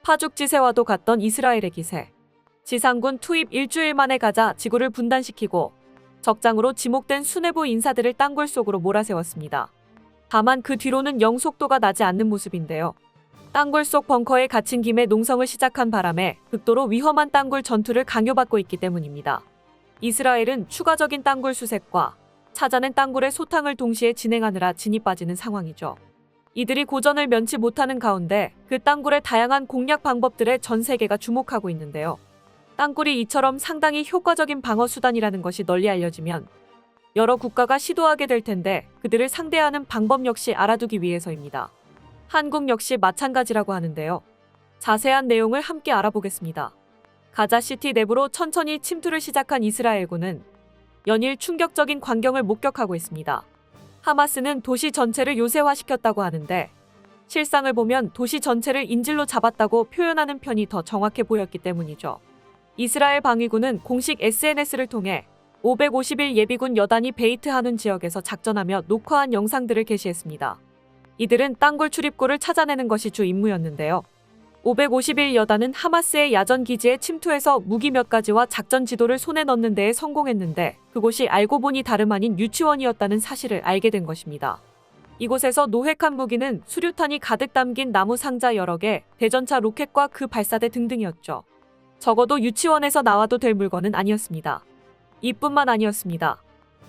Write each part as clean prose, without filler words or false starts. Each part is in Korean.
파죽지세와도 같던 이스라엘의 기세. 지상군 투입 일주일 만에 가자 지구를 분단시키고 적장으로 지목된 수뇌부 인사들을 땅굴 속으로 몰아세웠습니다. 다만 그 뒤로는 영 속도가 나지 않는 모습인데요. 땅굴 속 벙커에 갇힌 김에 농성을 시작한 바람에 극도로 위험한 땅굴 전투를 강요받고 있기 때문입니다. 이스라엘은 추가적인 땅굴 수색과 찾아낸 땅굴의 소탕을 동시에 진행하느라 진이 빠지는 상황이죠. 이들이 고전을 면치 못하는 가운데 그 땅굴의 다양한 공략 방법들에 전 세계가 주목하고 있는데요. 땅굴이 이처럼 상당히 효과적인 방어 수단이라는 것이 널리 알려지면 여러 국가가 시도하게 될 텐데 그들을 상대하는 방법 역시 알아두기 위해서입니다. 한국 역시 마찬가지라고 하는데요. 자세한 내용을 함께 알아보겠습니다. 가자시티 내부로 천천히 침투를 시작한 이스라엘군은 연일 충격적인 광경을 목격하고 있습니다. 하마스는 도시 전체를 요새화시켰다고 하는데 실상을 보면 도시 전체를 인질로 잡았다고 표현하는 편이 더 정확해 보였기 때문이죠. 이스라엘 방위군은 공식 SNS를 통해 550일 예비군 여단이 베이트 하눈 지역에서 작전하며 녹화한 영상들을 게시했습니다. 이들은 땅굴 출입구를 찾아내는 것이 주 임무였는데요. 550일 여단은 하마스의 야전 기지에 침투해서 무기 몇 가지와 작전 지도를 손에 넣는 데에 성공했는데 그곳이 알고 보니 다름 아닌 유치원이었다는 사실을 알게 된 것입니다. 이곳에서 노획한 무기는 수류탄이 가득 담긴 나무 상자 여러 개, 대전차 로켓과 그 발사대 등등이었죠. 적어도 유치원에서 나와도 될 물건은 아니었습니다. 이뿐만 아니었습니다.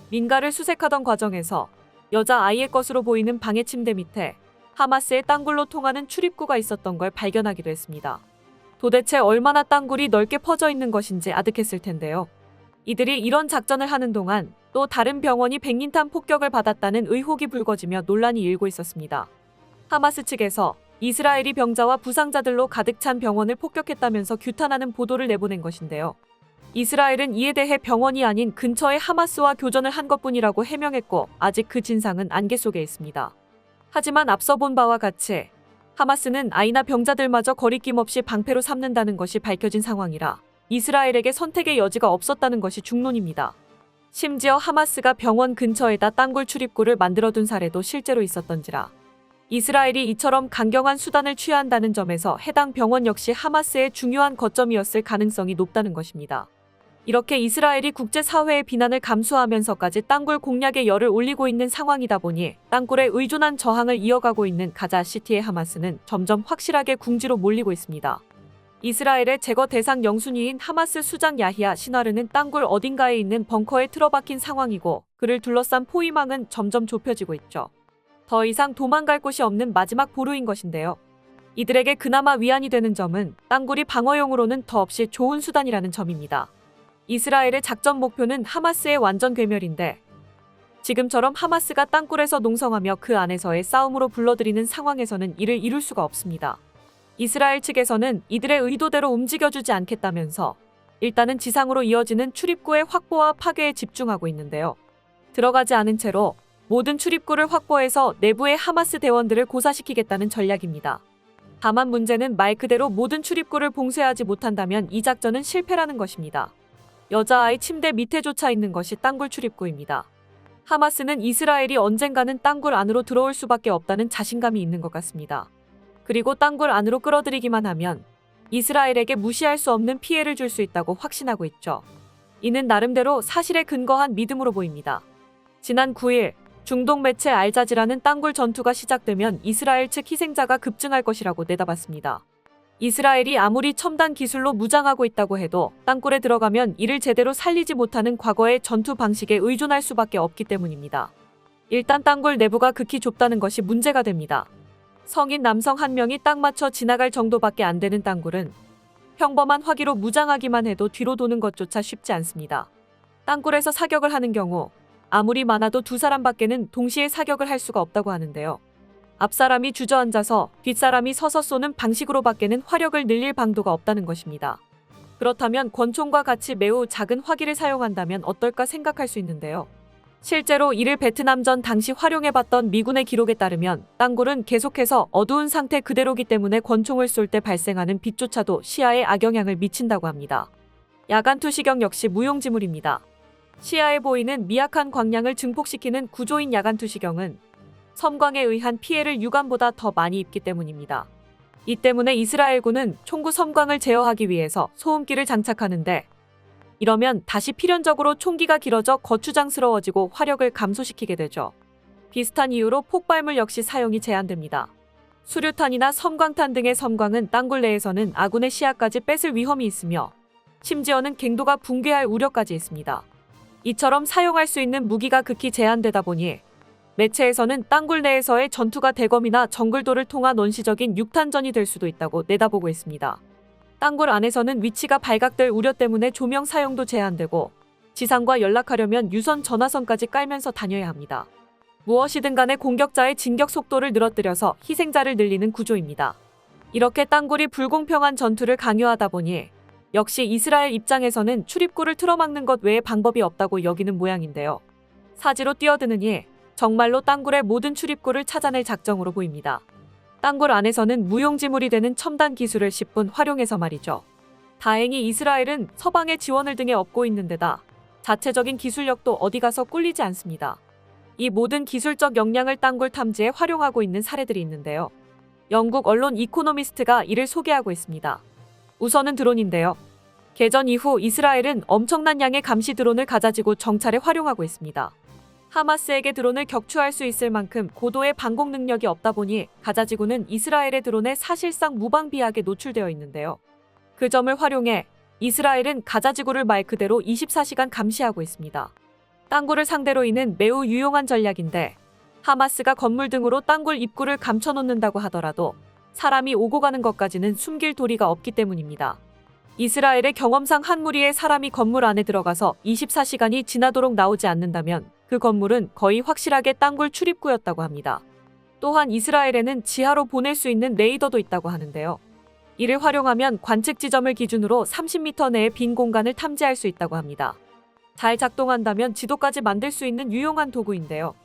민가를 수색하던 과정에서 여자 아이의 것으로 보이는 방의 침대 밑에 하마스의 땅굴로 통하는 출입구가 있었던 걸 발견하기도 했습니다. 도대체 얼마나 땅굴이 넓게 퍼져 있는 것인지 아득했을 텐데요. 이들이 이런 작전을 하는 동안 또 다른 병원이 백린탄 폭격을 받았다는 의혹이 불거지며 논란이 일고 있었습니다. 하마스 측에서 이스라엘이 병자와 부상자들로 가득 찬 병원을 폭격했다면서 규탄하는 보도를 내보낸 것인데요. 이스라엘은 이에 대해 병원이 아닌 근처에 하마스와 교전을 한 것뿐이라고 해명했고 아직 그 진상은 안개 속에 있습니다. 하지만 앞서 본 바와 같이 하마스는 아이나 병자들마저 거리낌 없이 방패로 삼는다는 것이 밝혀진 상황이라 이스라엘에게 선택의 여지가 없었다는 것이 중론입니다. 심지어 하마스가 병원 근처에다 땅굴 출입구를 만들어둔 사례도 실제로 있었던지라 이스라엘이 이처럼 강경한 수단을 취한다는 점에서 해당 병원 역시 하마스의 중요한 거점이었을 가능성이 높다는 것입니다. 이렇게 이스라엘이 국제사회의 비난을 감수하면서까지 땅굴 공략에 열을 올리고 있는 상황이다 보니 땅굴에 의존한 저항을 이어가고 있는 가자시티의 하마스는 점점 확실하게 궁지로 몰리고 있습니다. 이스라엘의 제거 대상 영순위인 하마스 수장 야히야 시나르는 땅굴 어딘가에 있는 벙커에 틀어박힌 상황이고 그를 둘러싼 포위망은 점점 좁혀지고 있죠. 더 이상 도망갈 곳이 없는 마지막 보루인 것인데요. 이들에게 그나마 위안이 되는 점은 땅굴이 방어용으로는 더없이 좋은 수단이라는 점입니다. 이스라엘의 작전 목표는 하마스의 완전 괴멸인데 지금처럼 하마스가 땅굴에서 농성하며 그 안에서의 싸움으로 불러들이는 상황에서는 이를 이룰 수가 없습니다. 이스라엘 측에서는 이들의 의도대로 움직여주지 않겠다면서 일단은 지상으로 이어지는 출입구의 확보와 파괴에 집중하고 있는데요. 들어가지 않은 채로 모든 출입구를 확보해서 내부의 하마스 대원들을 고사시키겠다는 전략입니다. 다만 문제는 말 그대로 모든 출입구를 봉쇄하지 못한다면 이 작전은 실패라는 것입니다. 여자아이 침대 밑에조차 있는 것이 땅굴 출입구입니다. 하마스는 이스라엘이 언젠가는 땅굴 안으로 들어올 수밖에 없다는 자신감이 있는 것 같습니다. 그리고 땅굴 안으로 끌어들이기만 하면 이스라엘에게 무시할 수 없는 피해를 줄 수 있다고 확신하고 있죠. 이는 나름대로 사실에 근거한 믿음으로 보입니다. 지난 9일 중동 매체 알자지라는 땅굴 전투가 시작되면 이스라엘 측 희생자가 급증할 것이라고 내다봤습니다. 이스라엘이 아무리 첨단 기술로 무장하고 있다고 해도 땅굴에 들어가면 이를 제대로 살리지 못하는 과거의 전투 방식에 의존할 수밖에 없기 때문입니다. 일단 땅굴 내부가 극히 좁다는 것이 문제가 됩니다. 성인 남성 한 명이 딱 맞춰 지나갈 정도밖에 안 되는 땅굴은 평범한 화기로 무장하기만 해도 뒤로 도는 것조차 쉽지 않습니다. 땅굴에서 사격을 하는 경우 아무리 많아도 두 사람밖에는 동시에 사격을 할 수가 없다고 하는데요. 앞사람이 주저앉아서 뒷사람이 서서 쏘는 방식으로밖에는 화력을 늘릴 방도가 없다는 것입니다. 그렇다면 권총과 같이 매우 작은 화기를 사용한다면 어떨까 생각할 수 있는데요. 실제로 이를 베트남전 당시 활용해봤던 미군의 기록에 따르면 땅굴은 계속해서 어두운 상태 그대로기 때문에 권총을 쏠 때 발생하는 빛조차도 시야에 악영향을 미친다고 합니다. 야간 투시경 역시 무용지물입니다. 시야에 보이는 미약한 광량을 증폭시키는 구조인 야간 투시경은 섬광에 의한 피해를 육안보다 더 많이 입기 때문입니다. 이 때문에 이스라엘군은 총구 섬광을 제어하기 위해서 소음기를 장착하는데, 이러면 다시 필연적으로 총기가 길어져 거추장스러워지고 화력을 감소시키게 되죠. 비슷한 이유로 폭발물 역시 사용이 제한됩니다. 수류탄이나 섬광탄 등의 섬광은 땅굴 내에서는 아군의 시야까지 뺏을 위험이 있으며 심지어는 갱도가 붕괴할 우려까지 있습니다. 이처럼 사용할 수 있는 무기가 극히 제한되다 보니 매체에서는 땅굴 내에서의 전투가 대검이나 정글도를 통한 원시적인 육탄전이 될 수도 있다고 내다보고 있습니다. 땅굴 안에서는 위치가 발각될 우려 때문에 조명 사용도 제한되고 지상과 연락하려면 유선 전화선까지 깔면서 다녀야 합니다. 무엇이든 간에 공격자의 진격 속도를 늘어뜨려서 희생자를 늘리는 구조입니다. 이렇게 땅굴이 불공평한 전투를 강요하다 보니 역시 이스라엘 입장에서는 출입구를 틀어막는 것 외에 방법이 없다고 여기는 모양인데요. 사지로 뛰어드느니 정말로 땅굴의 모든 출입구를 찾아낼 작정으로 보입니다. 땅굴 안에서는 무용지물이 되는 첨단 기술을 10분 활용해서 말이죠. 다행히 이스라엘은 서방의 지원을 등에 업고 있는 데다 자체적인 기술력도 어디 가서 꿀리지 않습니다. 이 모든 기술적 역량을 땅굴 탐지에 활용하고 있는 사례들이 있는데요. 영국 언론 이코노미스트가 이를 소개하고 있습니다. 우선은 드론인데요. 개전 이후 이스라엘은 엄청난 양의 감시 드론을 가자지고 정찰에 활용하고 있습니다. 하마스에게 드론을 격추할 수 있을 만큼 고도의 방공 능력이 없다 보니 가자지구는 이스라엘의 드론에 사실상 무방비하게 노출되어 있는데요. 그 점을 활용해 이스라엘은 가자지구를 말 그대로 24시간 감시하고 있습니다. 땅굴을 상대로 이는 매우 유용한 전략인데, 하마스가 건물 등으로 땅굴 입구를 감춰놓는다고 하더라도 사람이 오고 가는 것까지는 숨길 도리가 없기 때문입니다. 이스라엘의 경험상 한 무리의 사람이 건물 안에 들어가서 24시간이 지나도록 나오지 않는다면 그 건물은 거의 확실하게 땅굴 출입구였다고 합니다. 또한 이스라엘에는 지하로 보낼 수 있는 레이더도 있다고 하는데요. 이를 활용하면 관측 지점을 기준으로 30m 내의 빈 공간을 탐지할 수 있다고 합니다. 잘 작동한다면 지도까지 만들 수 있는 유용한 도구인데요.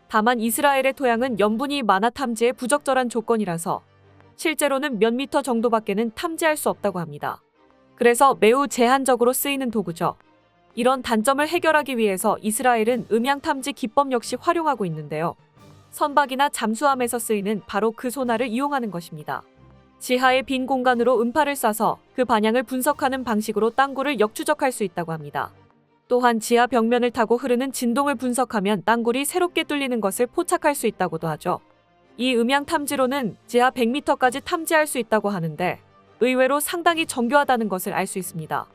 다만 이스라엘의 토양은 염분이 많아 탐지에 부적절한 조건이라서 실제로는 몇 미터 정도밖에는 탐지할 수 없다고 합니다. 그래서 매우 제한적으로 쓰이는 도구죠. 이런 단점을 해결하기 위해서 이스라엘은 음향 탐지 기법 역시 활용하고 있는데요. 선박이나 잠수함에서 쓰이는 바로 그 소나를 이용하는 것입니다. 지하의 빈 공간으로 음파를 쏴서 그 방향을 분석하는 방식으로 땅굴을 역추적할 수 있다고 합니다. 또한 지하 벽면을 타고 흐르는 진동을 분석하면 땅굴이 새롭게 뚫리는 것을 포착할 수 있다고도 하죠. 이 음향 탐지로는 지하 100m까지 탐지할 수 있다고 하는데 의외로 상당히 정교하다는 것을 알 수 있습니다.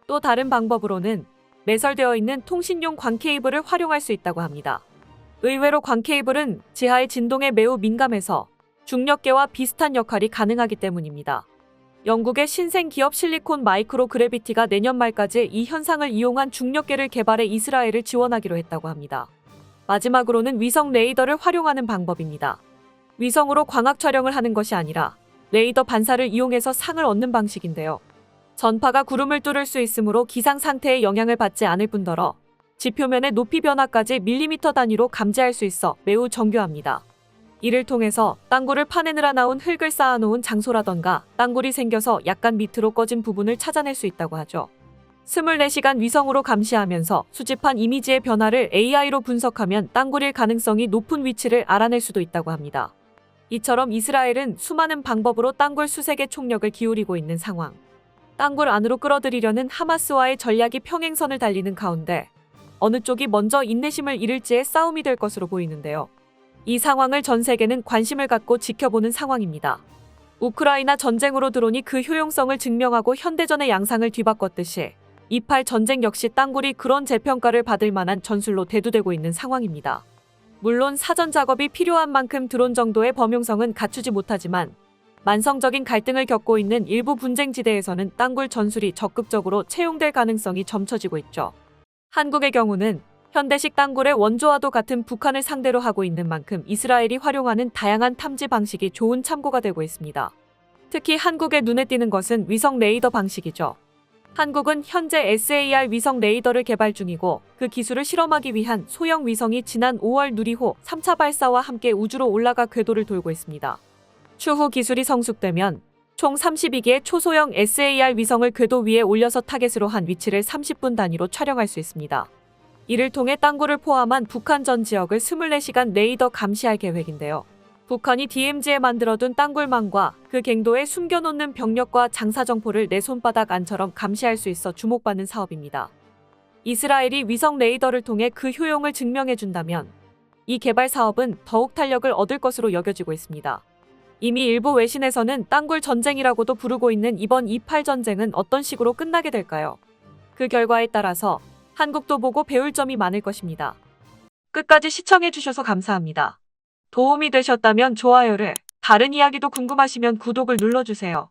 또 다른 방법으로는 매설되어 있는 통신용 광 케이블을 활용할 수 있다고 합니다. 의외로 광 케이블은 지하의 진동에 매우 민감해서 중력계와 비슷한 역할이 가능하기 때문입니다. 영국의 신생 기업 실리콘 마이크로 그래비티가 내년 말까지 이 현상을 이용한 중력계를 개발해 이스라엘을 지원하기로 했다고 합니다. 마지막으로는 위성 레이더를 활용하는 방법입니다. 위성으로 광학 촬영을 하는 것이 아니라 레이더 반사를 이용해서 상을 얻는 방식인데요. 전파가 구름을 뚫을 수 있으므로 기상 상태에 영향을 받지 않을 뿐더러 지표면의 높이 변화까지 밀리미터 단위로 감지할 수 있어 매우 정교합니다. 이를 통해서 땅굴을 파내느라 나온 흙을 쌓아놓은 장소라던가 땅굴이 생겨서 약간 밑으로 꺼진 부분을 찾아낼 수 있다고 하죠. 24시간 위성으로 감시하면서 수집한 이미지의 변화를 AI로 분석하면 땅굴일 가능성이 높은 위치를 알아낼 수도 있다고 합니다. 이처럼 이스라엘은 수많은 방법으로 땅굴 수색에 총력을 기울이고 있는 상황. 땅굴 안으로 끌어들이려는 하마스와의 전략이 평행선을 달리는 가운데 어느 쪽이 먼저 인내심을 잃을지의 싸움이 될 것으로 보이는데요. 이 상황을 전 세계는 관심을 갖고 지켜보는 상황입니다. 우크라이나 전쟁으로 드론이 그 효용성을 증명하고 현대전의 양상을 뒤바꿨듯이 2.8 전쟁 역시 땅굴이 그런 재평가를 받을 만한 전술로 대두되고 있는 상황입니다. 물론 사전 작업이 필요한 만큼 드론 정도의 범용성은 갖추지 못하지만 만성적인 갈등을 겪고 있는 일부 분쟁지대에서는 땅굴 전술이 적극적으로 채용될 가능성이 점쳐지고 있죠. 한국의 경우는 현대식 땅굴의 원조와도 같은 북한을 상대로 하고 있는 만큼 이스라엘이 활용하는 다양한 탐지 방식이 좋은 참고가 되고 있습니다. 특히 한국의 눈에 띄는 것은 위성 레이더 방식이죠. 한국은 현재 SAR 위성 레이더를 개발 중이고 그 기술을 실험하기 위한 소형 위성이 지난 5월 누리호 3차 발사와 함께 우주로 올라가 궤도를 돌고 있습니다. 추후 기술이 성숙되면 총 32개의 초소형 SAR 위성을 궤도 위에 올려서 타겟으로 한 위치를 30분 단위로 촬영할 수 있습니다. 이를 통해 땅굴을 포함한 북한 전 지역을 24시간 레이더 감시할 계획인데요. 북한이 DMZ에 만들어둔 땅굴망과 그 갱도에 숨겨놓는 병력과 장사정포를 내 손바닥 안처럼 감시할 수 있어 주목받는 사업입니다. 이스라엘이 위성 레이더를 통해 그 효용을 증명해준다면 이 개발 사업은 더욱 탄력을 얻을 것으로 여겨지고 있습니다. 이미 일부 외신에서는 땅굴 전쟁이라고도 부르고 있는 이번 2.8 전쟁은 어떤 식으로 끝나게 될까요? 그 결과에 따라서 한국도 보고 배울 점이 많을 것입니다. 끝까지 시청해주셔서 감사합니다. 도움이 되셨다면 좋아요를, 다른 이야기도 궁금하시면 구독을 눌러주세요.